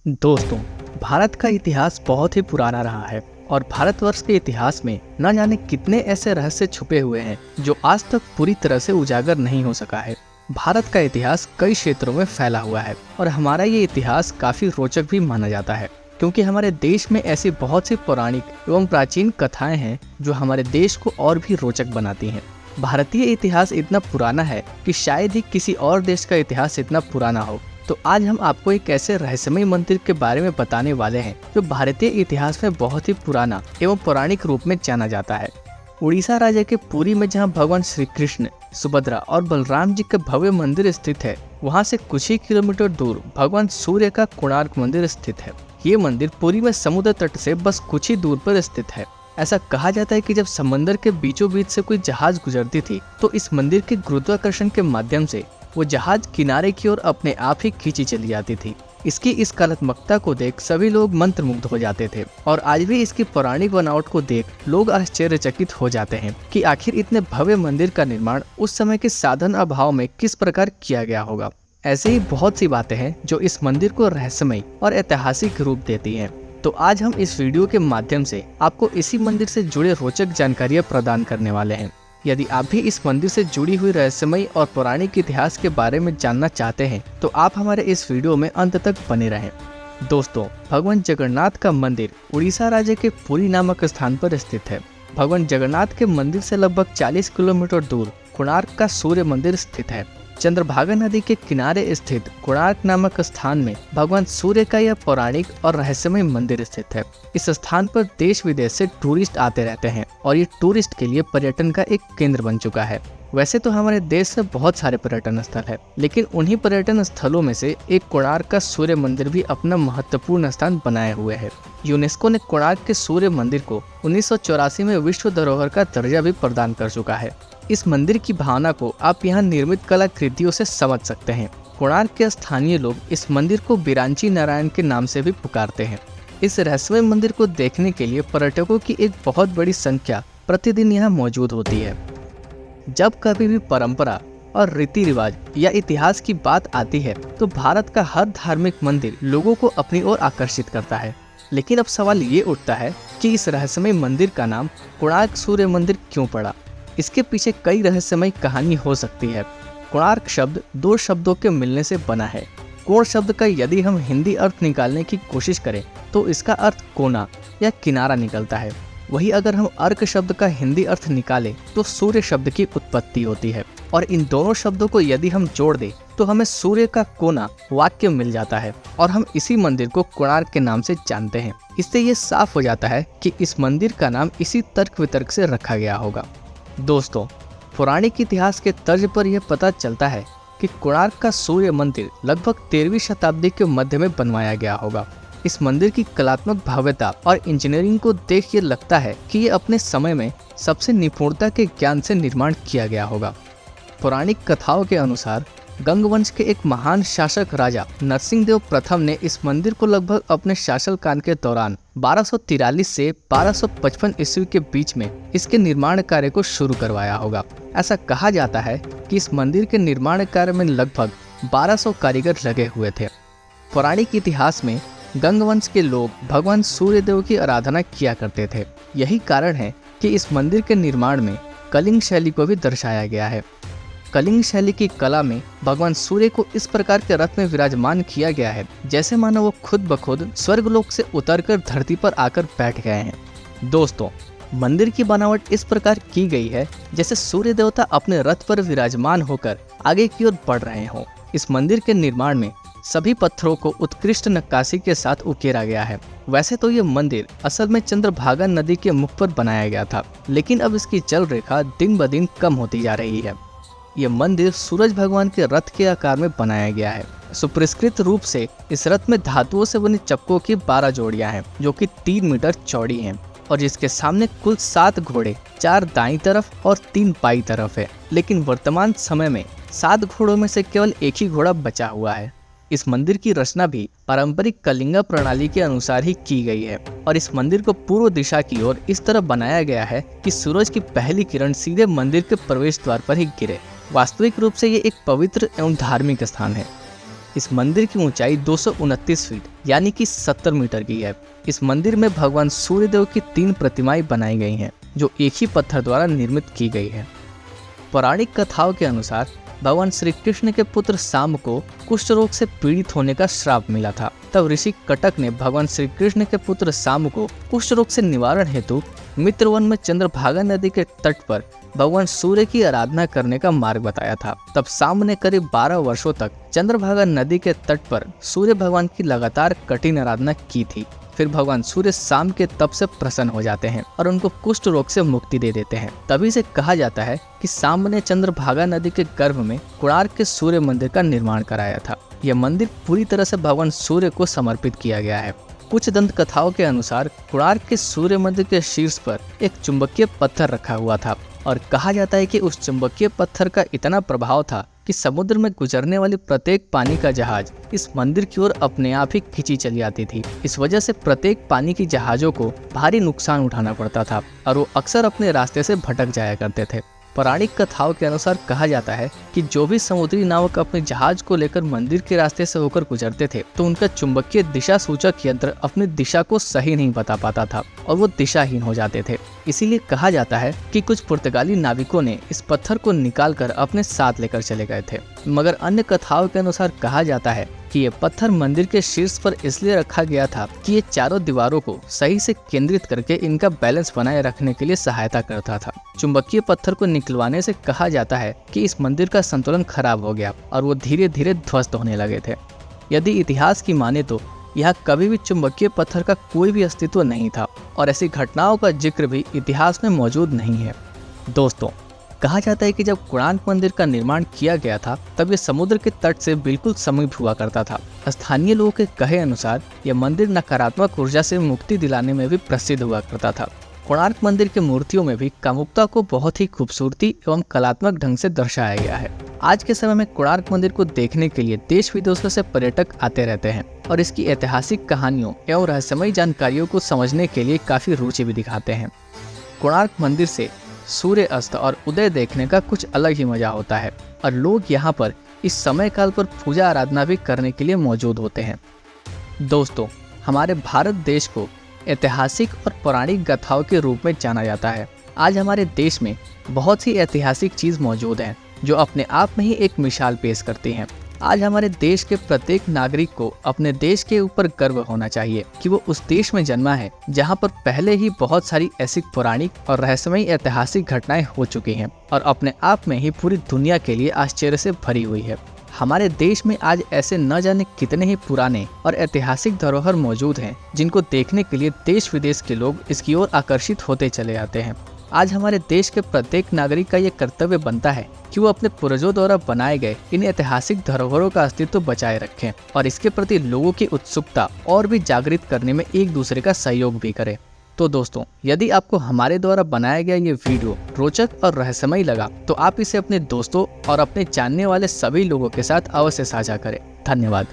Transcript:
दोस्तों, भारत का इतिहास बहुत ही पुराना रहा है और भारतवर्ष के इतिहास में न जाने कितने ऐसे रहस्य छुपे हुए हैं जो आज तक पूरी तरह से उजागर नहीं हो सका है। भारत का इतिहास कई क्षेत्रों में फैला हुआ है और हमारा ये इतिहास काफी रोचक भी माना जाता है क्योंकि हमारे देश में ऐसी बहुत सी पौराणिक एवं प्राचीन कथाएं हैं जो हमारे देश को और भी रोचक बनाती हैं। भारतीय इतिहास इतना पुराना है कि शायद ही किसी और देश का इतिहास इतना पुराना हो। तो आज हम आपको एक ऐसे रहस्यमय मंदिर के बारे में बताने वाले हैं जो भारतीय इतिहास में बहुत ही पुराना एवं पौराणिक रूप में जाना जाता है। उड़ीसा राज्य के पुरी में जहां भगवान श्री कृष्ण, सुभद्रा और बलराम जी का भव्य मंदिर स्थित है, वहां से कुछ ही किलोमीटर दूर भगवान सूर्य का कोणार्क मंदिर स्थित है। ये मंदिर पुरी में समुद्र तट से बस कुछ ही दूर पर स्थित है। ऐसा कहा जाता है कि जब समंदर के बीचों बीच से कोई जहाज गुजरती थी तो इस मंदिर के गुरुत्वाकर्षण के माध्यम से वो जहाज किनारे की ओर अपने आप ही खींची चली जाती थी। इसकी इस कलात्मकता को देख सभी लोग मंत्रमुग्ध हो जाते थे और आज भी इसकी पौराणिक बनावट को देख लोग आश्चर्यचकित हो जाते हैं कि आखिर इतने भव्य मंदिर का निर्माण उस समय के साधन अभाव में किस प्रकार किया गया होगा। ऐसे ही बहुत सी बातें हैं जो इस मंदिर को रहस्यमय और ऐतिहासिक रूप देती हैं। तो आज हम इस वीडियो के माध्यम से आपको इसी मंदिर से जुड़े रोचक जानकारियां प्रदान करने वाले हैं। यदि आप भी इस मंदिर से जुड़ी हुई रहस्यमय और पौराणिक इतिहास के बारे में जानना चाहते हैं तो आप हमारे इस वीडियो में अंत तक बने रहें। दोस्तों, भगवान जगन्नाथ का मंदिर उड़ीसा राज्य के पुरी नामक स्थान पर स्थित है। भगवान जगन्नाथ के मंदिर से लगभग 40 किलोमीटर दूर कोणार्क का सूर्य मंदिर स्थित है। चंद्रभागा नदी के किनारे स्थित कोणार्क नामक स्थान में भगवान सूर्य का यह पौराणिक और रहस्यमय मंदिर स्थित है। इस स्थान पर देश विदेश से टूरिस्ट आते रहते हैं और ये टूरिस्ट के लिए पर्यटन का एक केंद्र बन चुका है। वैसे तो हमारे देश में बहुत सारे पर्यटन स्थल है, लेकिन उन्हीं पर्यटन स्थलों में से एक कोणार्क का सूर्य मंदिर भी अपना महत्वपूर्ण स्थान बनाए हुए है। यूनेस्को ने कोणार्क के सूर्य मंदिर को 1984 में विश्व धरोहर का दर्जा भी प्रदान कर चुका है। इस मंदिर की भावना को आप यहाँ निर्मित कलाकृतियों से समझ सकते हैं। कोणार्क के स्थानीय लोग इस मंदिर को बिरांची नारायण के नाम से भी पुकारते हैं। इस रहस्यमय मंदिर को देखने के लिए पर्यटकों की एक बहुत बड़ी संख्या प्रतिदिन यहाँ मौजूद होती है। जब कभी भी परंपरा और रीति रिवाज या इतिहास की बात आती है तो भारत का हर धार्मिक मंदिर लोगों को अपनी ओर आकर्षित करता है। लेकिन अब सवाल ये उठता है कि इस रहस्यमय मंदिर का नाम कोणार्क सूर्य मंदिर क्यों पड़ा। इसके पीछे कई रहस्यमय कहानी हो सकती है। कोणार्क शब्द दो शब्दों के मिलने से बना है। कोण शब्द का यदि हम हिंदी अर्थ निकालने की कोशिश करें तो इसका अर्थ कोना या किनारा निकलता है। वही अगर हम अर्क शब्द का हिंदी अर्थ निकालें तो सूर्य शब्द की उत्पत्ति होती है और इन दोनों शब्दों को यदि हम जोड़ दें तो हमें सूर्य का कोना वाक्य मिल जाता है और हम इसी मंदिर को कोणार्क के नाम से जानते हैं। इससे ये साफ हो जाता है कि इस मंदिर का नाम इसी तर्क वितर्क से रखा गया होगा। दोस्तों, पौराणिक इतिहास के तर्ज पर यह पता चलता है कि कोणार्क का सूर्य मंदिर लगभग 13वीं शताब्दी के मध्य में बनवाया गया होगा। इस मंदिर की कलात्मक भव्यता और इंजीनियरिंग को देख ये लगता है कि ये अपने समय में सबसे निपुणता के ज्ञान से निर्माण किया गया होगा। पौराणिक कथाओं के अनुसार गंगवंश के एक महान शासक राजा नरसिंहदेव प्रथम ने इस मंदिर को लगभग अपने शासनकाल के दौरान 1243 से 1255 ईस्वी के बीच में इसके निर्माण कार्य को शुरू करवाया होगा। ऐसा कहा जाता है कि इस मंदिर के निर्माण कार्य में लगभग 1200 कारीगर लगे हुए थे। पौराणिक इतिहास में गंगवंश के लोग भगवान सूर्यदेव की आराधना किया करते थे। यही कारण है कि इस मंदिर के निर्माण में कलिंग शैली को भी दर्शाया गया है। कलिंग शैली की कला में भगवान सूर्य को इस प्रकार के रथ में विराजमान किया गया है जैसे मानो वो खुद ब खुद स्वर्गलोक से उतरकर धरती पर आकर बैठ गए हैं। दोस्तों, मंदिर की बनावट इस प्रकार की गई है जैसे सूर्य देवता अपने रथ पर विराजमान होकर आगे की ओर बढ़ रहे हों। इस मंदिर के निर्माण में सभी पत्थरों को उत्कृष्ट नक्काशी के साथ उकेरा गया है। वैसे तो ये मंदिर असल में चंद्रभागा नदी के मुख पर बनाया गया था, लेकिन अब इसकी जल रेखा दिन ब दिन कम होती जा रही है। ये मंदिर सूरज भगवान के रथ के आकार में बनाया गया है। सुपरिष्कृत रूप से इस रथ में धातुओं से बनी चक्कों की 12 जोड़ियां हैं जो कि 3 मीटर चौड़ी हैं और जिसके सामने कुल 7 घोड़े, 4 दाईं तरफ और 3 बाईं तरफ है। लेकिन वर्तमान समय में 7 घोड़ों में से केवल एक ही घोड़ा बचा हुआ है। इस मंदिर की रचना भी पारंपरिक कलिंगा प्रणाली के अनुसार ही की गई है और इस मंदिर को पूर्व दिशा की ओर इस तरह बनाया गया है कि सूरज की पहली किरण सीधे मंदिर के प्रवेश द्वार पर ही गिरे। वास्तविक रूप से ये एक पवित्र एवं धार्मिक स्थान है। इस मंदिर की ऊंचाई 229 फीट यानी कि 70 मीटर की है। इस मंदिर में भगवान सूर्यदेव की 3 प्रतिमाएं बनाई गई हैं जो एक ही पत्थर द्वारा निर्मित की गई है। पौराणिक कथाओं के अनुसार भगवान श्री कृष्ण के पुत्र साम्ब को कुष्ठ रोग से पीड़ित होने का श्राप मिला था। तब ऋषि कटक ने भगवान श्री कृष्ण के पुत्र साम्ब को कुष्ठ रोग से निवारण हेतु मित्रवन में चंद्रभागा नदी के तट पर भगवान सूर्य की आराधना करने का मार्ग बताया था। तब साम्ब ने करीब 12 वर्षों तक चंद्रभागा नदी के तट पर सूर्य भगवान की लगातार कठिन आराधना की थी। फिर भगवान सूर्य शाम के तप से प्रसन्न हो जाते हैं और उनको कुष्ठ रोग से मुक्ति दे देते हैं। तभी से कहा जाता है कि शाम ने चंद्रभागा नदी के गर्भ में कोणार्क के सूर्य मंदिर का निर्माण कराया था। यह मंदिर पूरी तरह से भगवान सूर्य को समर्पित किया गया है। कुछ दंत कथाओं के अनुसार कोणार्क के सूर्य मंदिर के शीर्ष पर एक चुंबकीय पत्थर रखा हुआ था और कहा जाता है कि उस चुंबकीय पत्थर का इतना प्रभाव था कि समुद्र में गुजरने वाली प्रत्येक पानी का जहाज इस मंदिर की ओर अपने आप ही खींची चली आती थी। इस वजह से प्रत्येक पानी की जहाजों को भारी नुकसान उठाना पड़ता था और वो अक्सर अपने रास्ते से भटक जाया करते थे। पौराणिक कथाओं के अनुसार कहा जाता है कि जो भी समुद्री नावक अपने जहाज को लेकर मंदिर के रास्ते से होकर गुजरते थे तो उनका चुंबकीय दिशा सूचक यंत्र अपनी दिशा को सही नहीं बता पाता था और वो दिशाहीन हो जाते थे। इसीलिए कहा जाता है कि कुछ पुर्तगाली नाविकों ने इस पत्थर को निकालकर अपने साथ लेकर चले गए थे। मगर अन्य कथाओं के अनुसार कहा जाता है कि ये पत्थर मंदिर के शीर्ष पर इसलिए रखा गया था कि ये चारों दीवारों को सही से केंद्रित करके इनका बैलेंस बनाए रखने के लिए सहायता करता था। चुंबकीय पत्थर को निकलवाने से कहा जाता है कि इस मंदिर का संतुलन खराब हो गया और वो धीरे धीरे ध्वस्त होने लगे थे। यदि इतिहास की माने तो यहाँ कभी भी चुंबकीय पत्थर का कोई भी अस्तित्व नहीं था और ऐसी घटनाओं का जिक्र भी इतिहास में मौजूद नहीं है। दोस्तों, कहा जाता है कि जब कोणार्क मंदिर का निर्माण किया गया था तब ये समुद्र के तट से बिल्कुल समीप हुआ करता था। स्थानीय लोगों के कहे अनुसार यह मंदिर नकारात्मक ऊर्जा से मुक्ति दिलाने में भी प्रसिद्ध हुआ करता था। कोणार्क मंदिर के मूर्तियों में भी कामुकता को बहुत ही खूबसूरती एवं कलात्मक ढंग से दर्शाया गया है। आज के समय में कोणार्क मंदिर को देखने के लिए देश विदेशों से पर्यटक आते रहते हैं और इसकी ऐतिहासिक कहानियों एवं रहस्यमयी जानकारियों को समझने के लिए काफी रुचि भी दिखाते हैं। कोणार्क मंदिर से सूर्य अस्त और उदय देखने का कुछ अलग ही मजा होता है और लोग यहाँ पर इस समय काल पर पूजा आराधना भी करने के लिए मौजूद होते हैं। दोस्तों, हमारे भारत देश को ऐतिहासिक और पौराणिक गाथाओं के रूप में जाना जाता है। आज हमारे देश में बहुत सी ऐतिहासिक चीज मौजूद हैं जो अपने आप में ही एक मिसाल पेश करती हैं। आज हमारे देश के प्रत्येक नागरिक को अपने देश के ऊपर गर्व होना चाहिए कि वो उस देश में जन्मा है जहाँ पर पहले ही बहुत सारी ऐसी पौराणिक और रहस्यमयी ऐतिहासिक घटनाएं हो चुकी हैं और अपने आप में ही पूरी दुनिया के लिए आश्चर्य से भरी हुई है। हमारे देश में आज ऐसे न जाने कितने ही पुराने और ऐतिहासिक धरोहर मौजूद हैं जिनको देखने के लिए देश विदेश के लोग इसकी ओर आकर्षित होते चले आते हैं। आज हमारे देश के प्रत्येक नागरिक का ये कर्तव्य बनता है कि वो अपने पूर्वजों द्वारा बनाए गए इन ऐतिहासिक धरोहरों का अस्तित्व बचाए रखें और इसके प्रति लोगों की उत्सुकता और भी जागृत करने में एक दूसरे का सहयोग भी करें। तो दोस्तों, यदि आपको हमारे द्वारा बनाया गया ये वीडियो रोचक और रहस्यमयी लगा तो आप इसे अपने दोस्तों और अपने जानने वाले सभी लोगों के साथ अवश्य साझा करें। धन्यवाद।